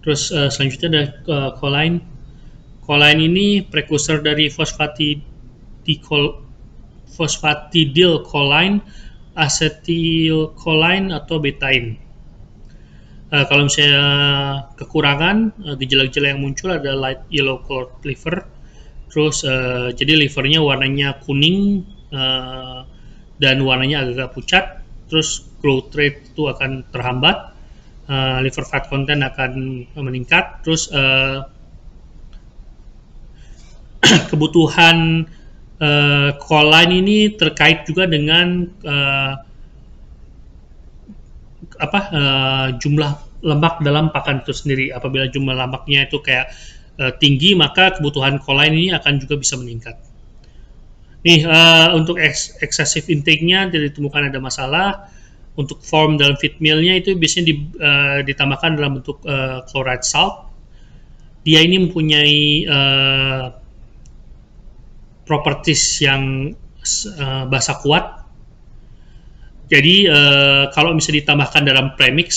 Terus selanjutnya ada choline. Choline ini prekursor dari phosphatidylcholine, acetylcholine atau betain. Kalau misalnya kekurangan, gejala-gejala yang muncul ada light yellow colored liver. Terus jadi livernya warnanya kuning dan warnanya agak pucat. Terus growth rate itu akan terhambat, liver fat content akan meningkat. Terus kebutuhan choline ini terkait juga dengan jumlah lemak dalam pakan itu sendiri. Apabila jumlah lemaknya itu kayak tinggi, maka kebutuhan choline ini akan juga bisa meningkat. Nih, untuk excessive intake-nya tidak ditemukan ada masalah. Untuk form dalam feed meal-nya itu biasanya ditambahkan dalam bentuk chloride salt. Dia ini mempunyai properties yang basa kuat. Jadi kalau misalnya ditambahkan dalam premix,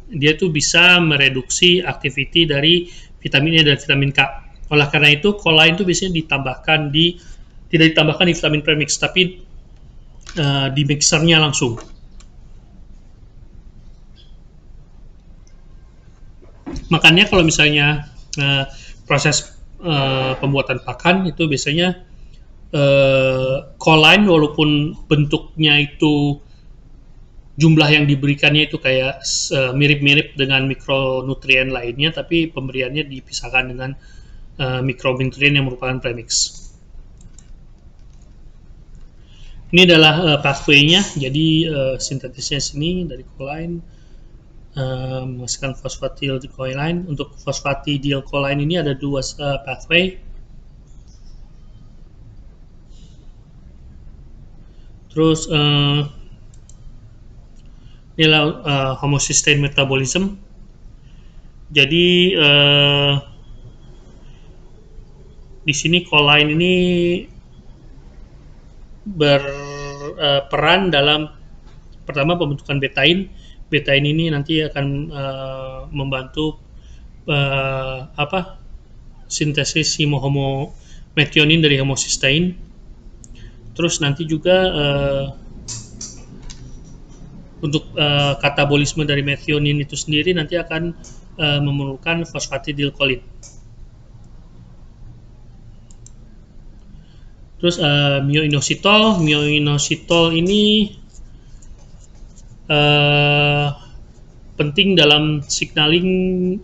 dia tuh bisa mereduksi aktiviti dari vitamin E dan vitamin K. Oleh karena itu, choline itu biasanya tidak ditambahkan di vitamin premix, tapi di mixernya langsung. Makanya kalau misalnya proses pembuatan pakan itu biasanya choline walaupun bentuknya itu jumlah yang diberikannya itu kayak mirip-mirip dengan mikronutrien lainnya, tapi pemberiannya dipisahkan dengan mikronutrien yang merupakan premix. Ini adalah pathway-nya, jadi sintetisnya sini dari choline menghasilkan phosphatidylcholine. Untuk phosphatidylcholine ini ada dua pathway. Terus inilah homocysteine metabolism. Jadi di sini choline ini berperan dalam pertama pembentukan betain. Betain ini nanti akan membantu sintesis metionin dari homocysteine. Terus nanti juga untuk katabolisme dari metionin itu sendiri nanti akan memerlukan phosphatidylcholine. Terus myoinositol ini penting dalam signaling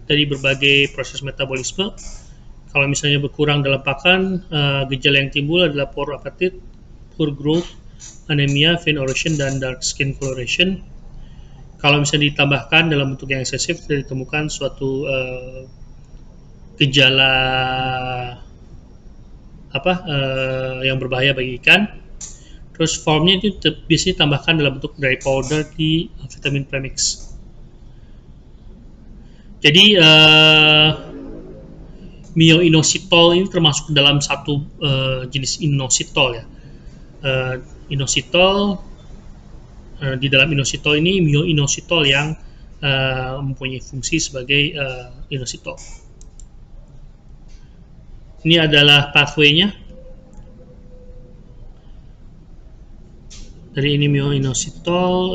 dari berbagai proses metabolisme. Kalau misalnya berkurang dalam pakan, gejala yang timbul adalah poor appetite, poor growth, anemia, vein erosion, dan dark skin coloration. Kalau misalnya ditambahkan dalam bentuk yang eksesif, tidak ditemukan suatu gejala yang berbahaya bagi ikan. Terus formnya itu biasanya tambahkan dalam bentuk dry powder di vitamin premix. Jadi myoinositol ini termasuk dalam satu jenis inositol ya. Inositol di dalam inositol ini myoinositol yang mempunyai fungsi sebagai inositol. Ini adalah pathway-nya. Dari ini myoinositol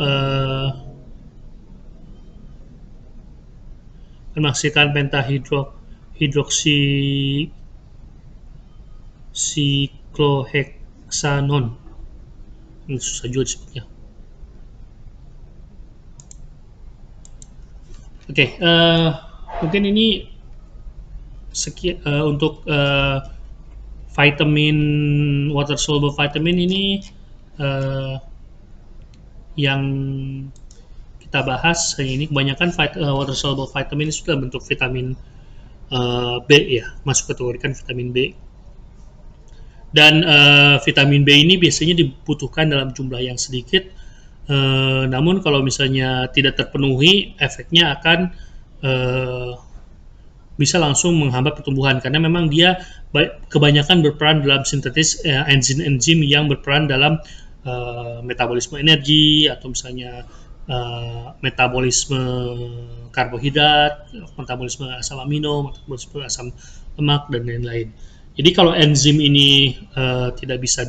menghasilkan pentahidroxycyclohexanon. Ini susah juga disebutnya. Oke, mungkin ini sekian untuk vitamin, water soluble vitamin ini yang kita bahas hari ini. Kebanyakan water soluble vitamin itu sudah bentuk vitamin B ya, masuk kategorikan vitamin B. Dan vitamin B ini biasanya dibutuhkan dalam jumlah yang sedikit, namun kalau misalnya tidak terpenuhi, efeknya akan bisa langsung menghambat pertumbuhan, karena memang dia kebanyakan berperan dalam sintetis enzim-enzim yang berperan dalam metabolisme energi, atau misalnya metabolisme karbohidrat, metabolisme asam amino, metabolisme asam lemak dan lain-lain. Jadi kalau enzim ini tidak bisa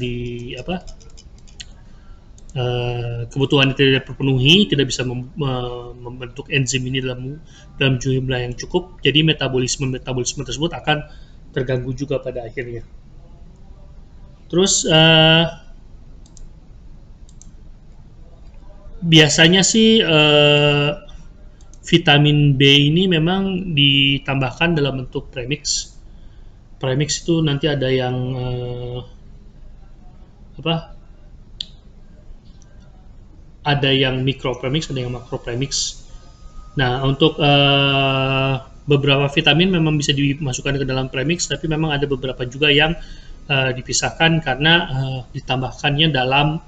kebutuhan tidak terpenuhi, tidak bisa membentuk enzim ini dalam jumlah yang cukup, jadi metabolisme tersebut akan terganggu juga pada akhirnya. Terus biasanya sih vitamin B ini memang ditambahkan dalam bentuk premix. Premix itu nanti ada yang apa? Ada yang micro premix, ada yang macro premix. Nah, untuk beberapa vitamin memang bisa dimasukkan ke dalam premix, tapi memang ada beberapa juga yang dipisahkan karena ditambahkannya dalam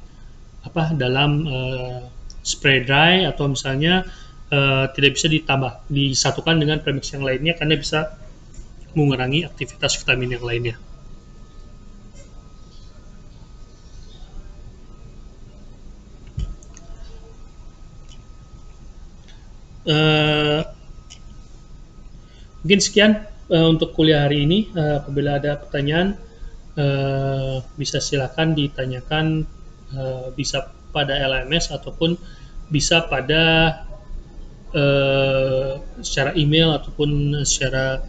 spray dry atau misalnya tidak bisa disatukan dengan premix yang lainnya karena bisa mengurangi aktivitas vitamin yang lainnya. Mungkin sekian untuk kuliah hari ini. Apabila ada pertanyaan, bisa silakan ditanyakan, bisa pada LMS ataupun bisa pada secara email ataupun secara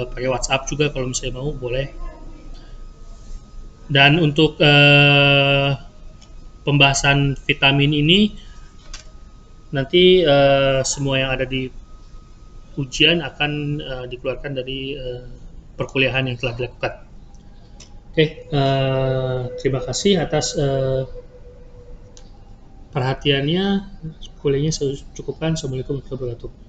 pakai WhatsApp juga kalau misalnya mau, boleh. Dan untuk pembahasan vitamin ini nanti semua yang ada di ujian akan dikeluarkan dari perkuliahan yang telah dilakukan. Oke, terima kasih atas perhatiannya. Kuliahnya saya cukupkan. Assalamualaikum warahmatullahi wabarakatuh.